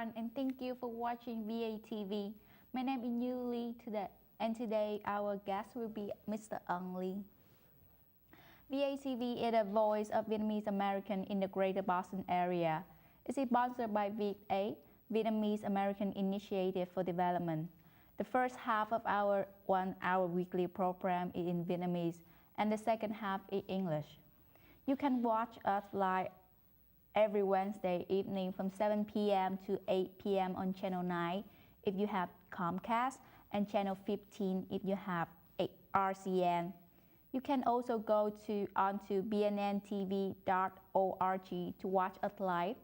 everyone, and thank you for watching VATV. My name is Như Ly today, and today our guest will be Mr. Ung Lee. VATV is the voice of Vietnamese American in the Greater Boston area. It is sponsored by VATV, Vietnamese American Initiative for Development. The first half of our 1-hour weekly program is in Vietnamese, and the second half is English. You can watch us live every Wednesday evening from 7 p.m. to 8 p.m. on Channel 9 if you have Comcast, and Channel 15 if you have RCN. You can also go onto bnntv.org to watch us live.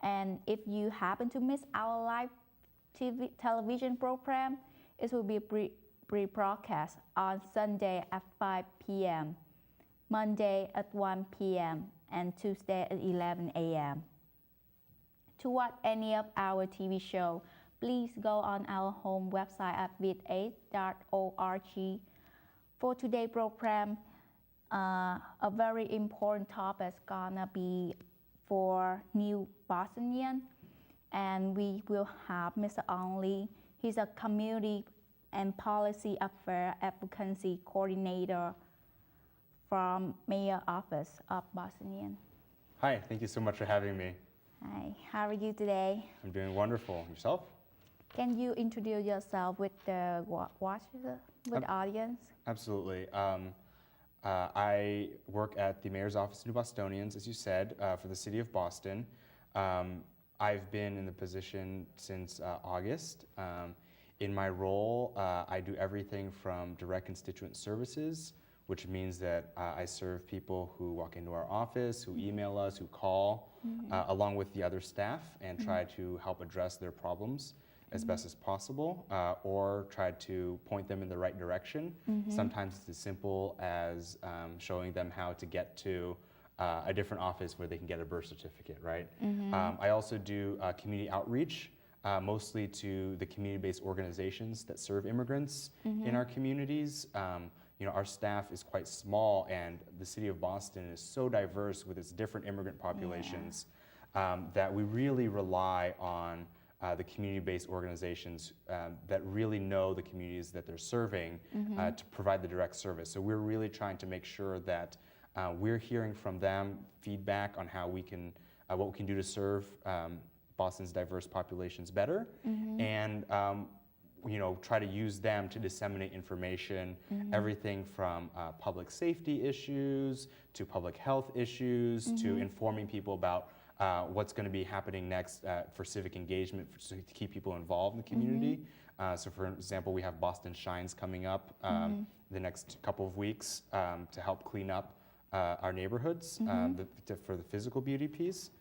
And if you happen to miss our live television program, it will be rebroadcast on Sunday at 5 p.m., Monday at 1 p.m., and Tuesday at 11 a.m. To watch any of our TV shows, please go on our home website at VATV.org. For today's program, a very important topic is gonna be for new Bostonians, and we will have Mr. Ung Lee. He's a Community and Policy Affairs Advocacy Coordinator from Mayor Office of Bostonian. Hi, thank you so much for having me. Hi, how are you today? I'm doing wonderful. Yourself? Can you introduce yourself with the audience? Absolutely. I work at the Mayor's Office of New Bostonians, as you said, for the City of Boston. I've been in the position since August. In my role, I do everything from direct constituent services, which means that I serve people who walk into our office, who email us, who call, along with the other staff, and try to help address their problems as best as possible, or try to point them in the right direction. Sometimes it's as simple as showing them how to get to a different office where they can get a birth certificate, right? I also do community outreach, mostly to the community-based organizations that serve immigrants in our communities. You know, our staff is quite small, and the City of Boston is so diverse with its different immigrant populations that we really rely on the community-based organizations that really know the communities that they're serving to provide the direct service. So we're really trying to make sure that we're hearing from them feedback on how we can, what we can do to serve Boston's diverse populations better, and you know, try to use them to disseminate information, everything from public safety issues to public health issues to informing people about what's going to be happening next for civic engagement to keep people involved in the community. So for example, we have Boston Shines coming up the next couple of weeks to help clean up our neighborhoods for the physical beauty piece.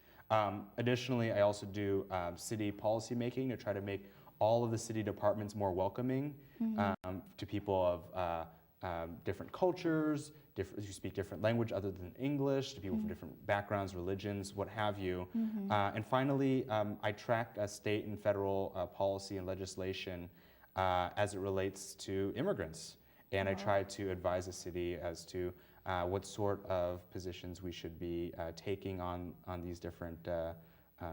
Additionally, I also do city policy making to try to make all of the city departments more welcoming to people of different cultures, who speak different language other than English, to people from different backgrounds, religions, what have you. And finally, I track state and federal policy and legislation as it relates to immigrants. And I try to advise the city as to what sort of positions we should be taking on these different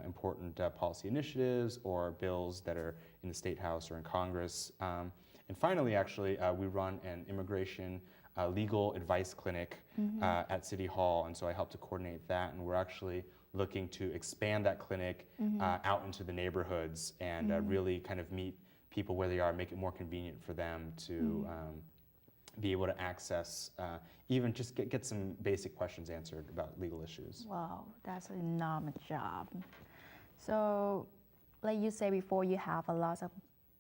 important policy initiatives or bills that are in the State House or in Congress. And finally, actually, we run an immigration legal advice clinic at City Hall, and so I help to coordinate that, and we're actually looking to expand that clinic out into the neighborhoods and really kind of meet people where they are, make it more convenient for them to be able to access, even just get some basic questions answered about legal issues. Wow, that's an enormous job. So, like you said before, you have a lot of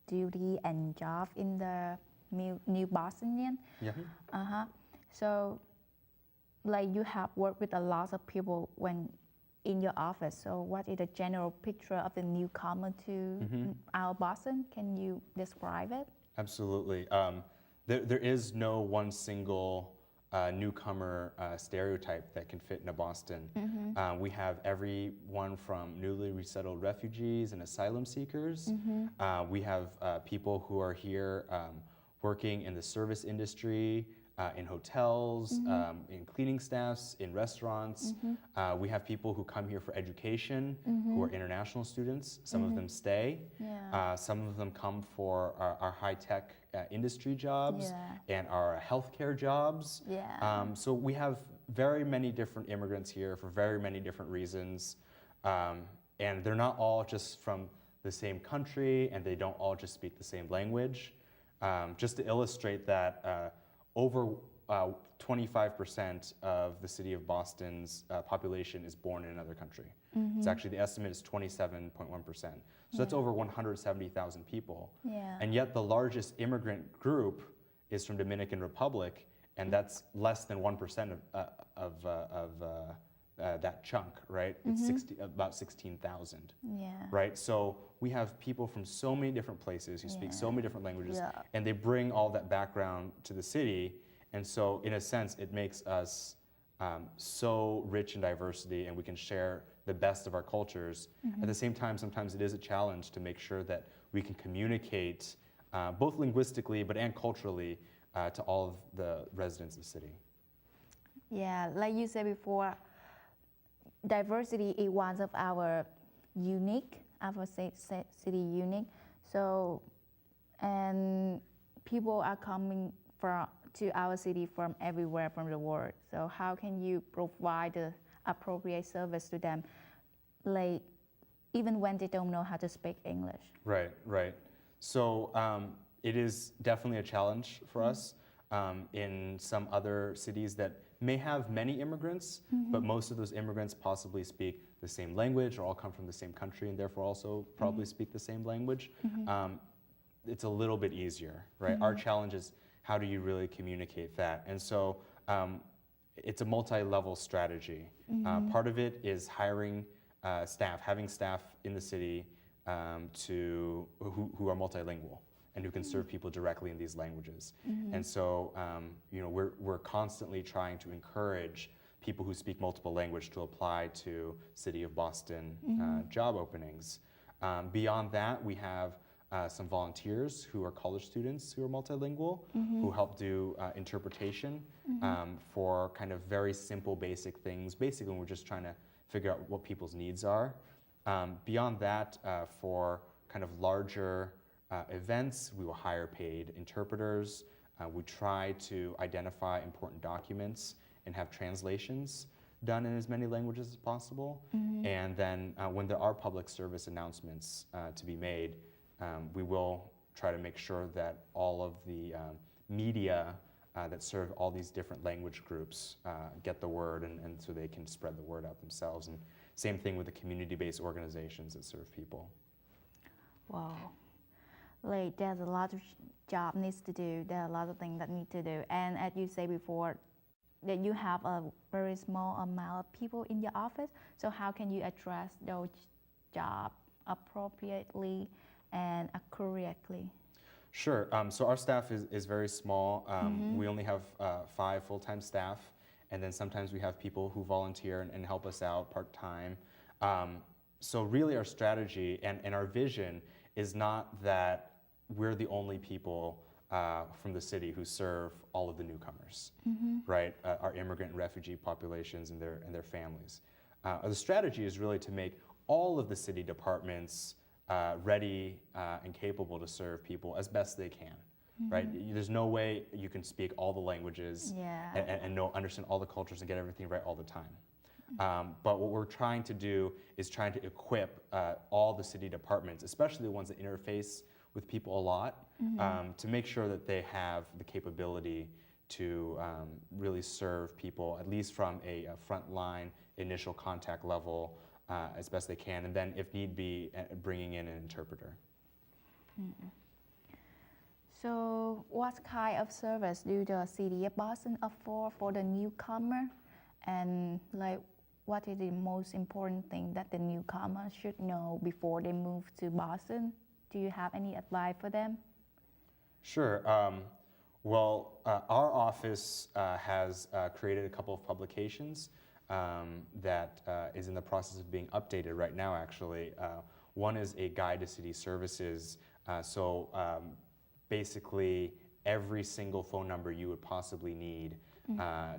duty and job in the New Bostonian. So, like you have worked with a lot of people when in your office. So, what is the general picture of the newcomer to our Boston? Can you describe it? Absolutely. There is no one single newcomer stereotype that can fit into Boston. We have everyone from newly resettled refugees and asylum seekers. We have people who are here working in the service industry, in hotels, in cleaning staffs, in restaurants. We have people who come here for education, who are international students. Some of them stay. Yeah. Some of them come for our high-tech industry jobs and our healthcare jobs. Yeah. So we have very many different immigrants here for very many different reasons. And they're not all just from the same country, and they don't all just speak the same language. Just to illustrate that, over 25% of the city of Boston's population is born in another country. It's actually, the estimate is 27.1%. So that's over 170,000 people. Yeah. And yet the largest immigrant group is from Dominican Republic, and that's less than 1% of that chunk, right? It's about 16,000. Yeah. Right? So we have people from so many different places who speak so many different languages, Yeah. and they bring all that background to the city. And so, in a sense, it makes us so rich in diversity, and we can share the best of our cultures. At the same time, sometimes it is a challenge to make sure that we can communicate both linguistically and culturally to all of the residents of the city. Yeah, like you said before, diversity is one of our city unique. So, and people are coming to our city from everywhere from the world. So how can you provide the appropriate service to them, like even when they don't know how to speak English? Right, right. So it is definitely a challenge for us. In some other cities that may have many immigrants, but most of those immigrants possibly speak the same language or all come from the same country and therefore also probably speak the same language. It's a little bit easier, right? Our challenge is, how do you really communicate that? And so it's a multi-level strategy. Part of it is hiring staff, having staff in the city who are multilingual and who can serve people directly in these languages. And so, we're constantly trying to encourage people who speak multiple language to apply to City of Boston job openings. Beyond that, we have some volunteers who are college students who are multilingual, who help do interpretation for kind of very simple, basic things. Basically, we're just trying to figure out what people's needs are. Beyond that, for kind of larger events, we will hire paid interpreters. We try to identify important documents and have translations done in as many languages as possible. And then when there are public service announcements to be made, we will try to make sure that all of the media that serve all these different language groups get the word, and so they can spread the word out themselves. And same thing with the community-based organizations that serve people. Wow. Like there's a lot of job needs to do. There are a lot of things that need to do. And as you say before, that you have a very small amount of people in your office. So how can you address those jobs appropriately and accurately? Sure. So our staff is very small. We only have 5 full-time staff, and then sometimes we have people who volunteer and help us out part-time. So really our strategy and our vision is not that we're the only people from the city who serve all of the newcomers, right? Our immigrant and refugee populations and their families. The strategy is really to make all of the city departments ready and capable to serve people as best they can, right? There's no way you can speak all the languages and understand all the cultures and get everything right all the time. But what we're trying to do is trying to equip all the city departments, especially the ones that interface with people a lot, to make sure that they have the capability to really serve people, at least from a frontline initial contact level, as best they can, and then if need be, bringing in an interpreter. So what kind of service do the city of Boston offer for the newcomer? And like, what is the most important thing that the newcomer should know before they move to Boston? Do you have any advice for them? Sure. Well, our office has created a couple of publications that is in the process of being updated right now, actually. One is a guide to city services. So basically, every single phone number you would possibly need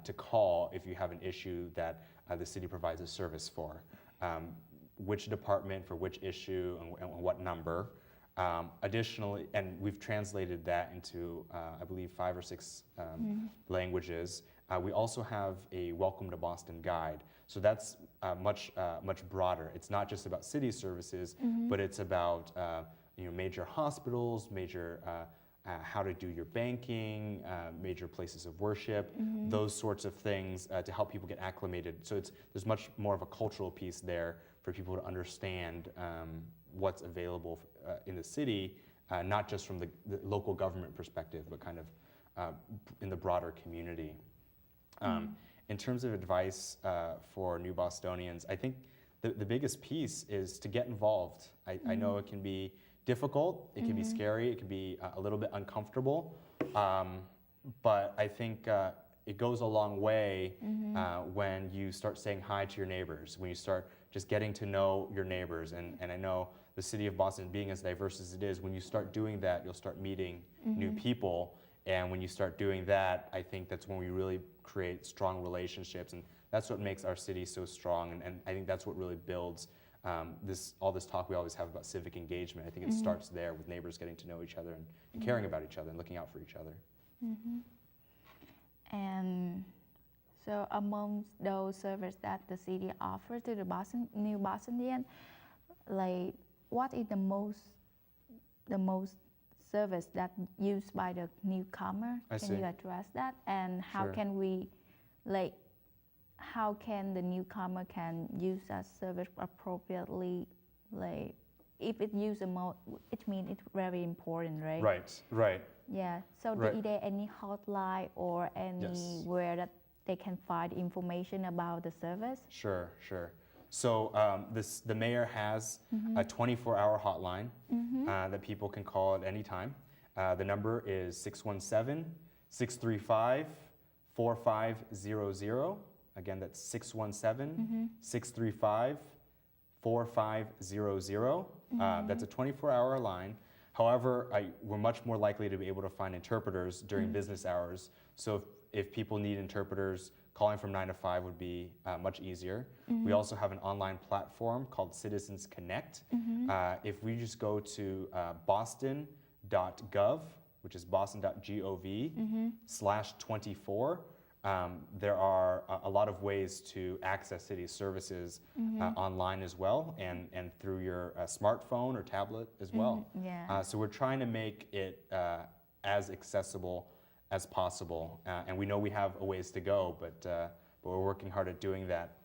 to call if you have an issue that the city provides a service for. Which department for which issue and what number. Additionally, and we've translated that into, I believe, 5 or 6 languages. We also have a Welcome to Boston guide. So that's much broader. It's not just about city services, but it's about major hospitals, major how to do your banking, major places of worship, those sorts of things to help people get acclimated. So there's much more of a cultural piece there for people to understand what's available in the city, not just from the local government perspective, but kind of in the broader community. In terms of advice for new Bostonians, I think the biggest piece is to get involved. I know it can be difficult, it can be scary, it can be a little bit uncomfortable, but I think it goes a long way when you start saying hi to your neighbors, when you start just getting to know your neighbors. And I know the city of Boston, being as diverse as it is, when you start doing that, you'll start meeting new people. And when you start doing that, I think that's when we really create strong relationships. And that's what makes our city so strong. And I think that's what really builds all this talk we always have about civic engagement. I think it starts there with neighbors getting to know each other and caring about each other and looking out for each other. And so among those services that the city offers to the new Bostonian, like what is the most service that used by the newcomer? Can you address that? And how can we, like, how can the newcomer can use that service appropriately? Like, if it uses more, it means it's very important, right? Right. Yeah. So is there any hotline or anywhere that they can find information about the service? Sure. So the mayor has a 24-hour hotline that people can call at any time. The number is 617-635-4500. Again, that's 617-635-4500. That's a 24-hour line. However, we're much more likely to be able to find interpreters during business hours. So if people need interpreters, calling from 9 to 5 would be much easier. We also have an online platform called Citizens Connect. If we just go to boston.gov, which is boston.gov/24, there are a lot of ways to access city services online as well, and through your smartphone or tablet as well. So we're trying to make it as accessible as possible, and we know we have a ways to go, but we're working hard at doing that.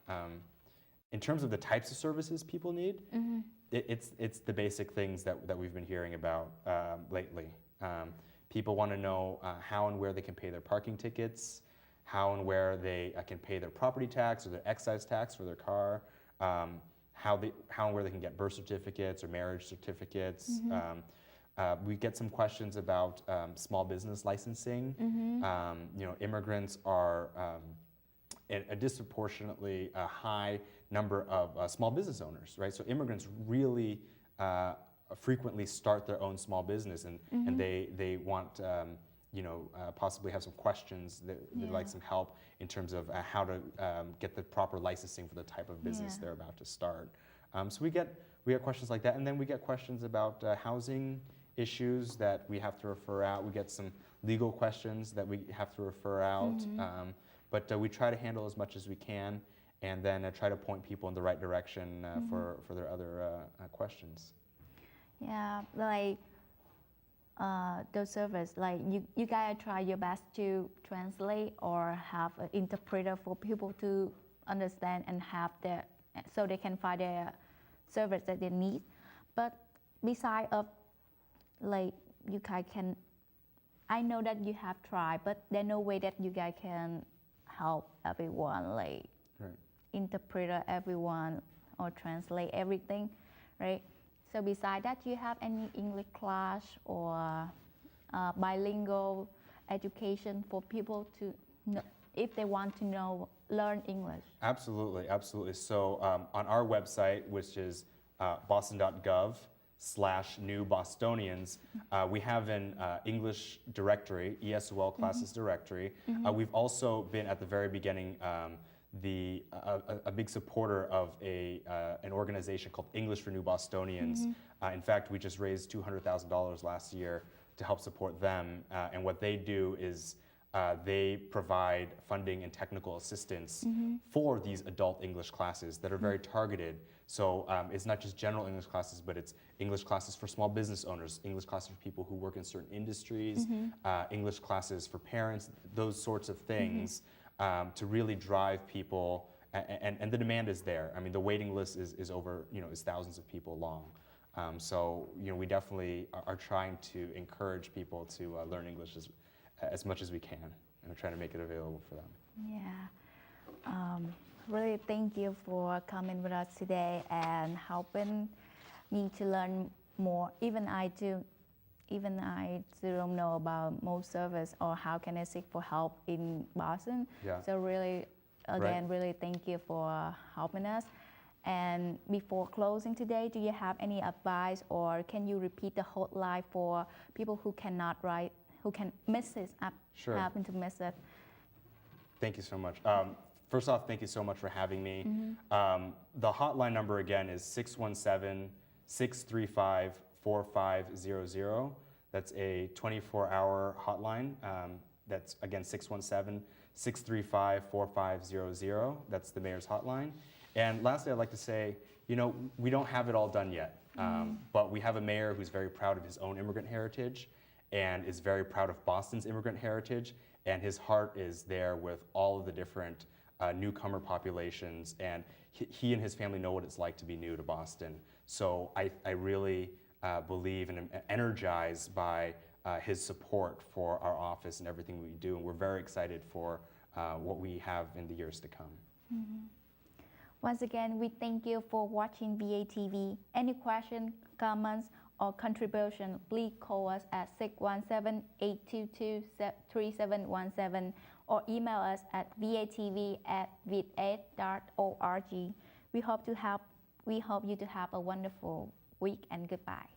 In terms of the types of services people need, it's the basic things that we've been hearing about lately. People want to know how and where they can pay their parking tickets, how and where they can pay their property tax or their excise tax for their car, how and where they can get birth certificates or marriage certificates. We get some questions about small business licensing. Immigrants are a disproportionately high number of small business owners, right? So immigrants really frequently start their own small business, and they want possibly have some questions. They'd like some help in terms of how to get the proper licensing for the type of business they're about to start. So we get questions like that, and then we get questions about housing issues that we have to refer out. We get some legal questions that we have to refer out, but we try to handle as much as we can, and then try to point people in the right direction for their other questions. Yeah, like the service, like you guys try your best to translate or have an interpreter for people to understand and have so they can find their service that they need. But beside of like you guys can, I know that you have tried, but there's no way that you guys can help everyone, like interpreter everyone or translate everything, right? So beside that, you have any English class or bilingual education for people to know, if they want to learn English? Absolutely. So on our website, which is VATV.com/new Bostonians. We have an English directory, ESOL classes directory. We've also been at the very beginning a big supporter of an organization called English for New Bostonians. In fact, we just raised $200,000 last year to help support them. And what they do is they provide funding and technical assistance for these adult English classes that are very targeted. So it's not just general English classes, but it's English classes for small business owners, English classes for people who work in certain industries, English classes for parents, those sorts of things to really drive people. And the demand is there. I mean, the waiting list is over, is thousands of people long. So, we definitely are trying to encourage people to learn English as much as we can, and we're trying to make it available for them. Yeah. Really thank you for coming with us today and helping me to learn more. Even I don't know about most service or how can I seek for help in Boston. Yeah. So really, again, Right. really thank you for helping us. And before closing today, do you have any advice or can you repeat the hotline for people who cannot write, who can miss it, Sure. happen to miss it? Thank you so much. First off, thank you so much for having me. The hotline number again is 617-635-4500. That's a 24-hour hotline. That's again 617-635-4500. That's the mayor's hotline. And lastly, I'd like to say, we don't have it all done yet, but we have a mayor who's very proud of his own immigrant heritage and is very proud of Boston's immigrant heritage, and his heart is there with all of the different newcomer populations, and he and his family know what it's like to be new to Boston. So I really believe and am energized by his support for our office and everything we do, and we're very excited for what we have in the years to come. Once again, we thank you for watching VATV. Any question, comments, or contribution, please call us at 617-822-3717 or email us at vatv@vat.org. We hope you to have a wonderful week and goodbye.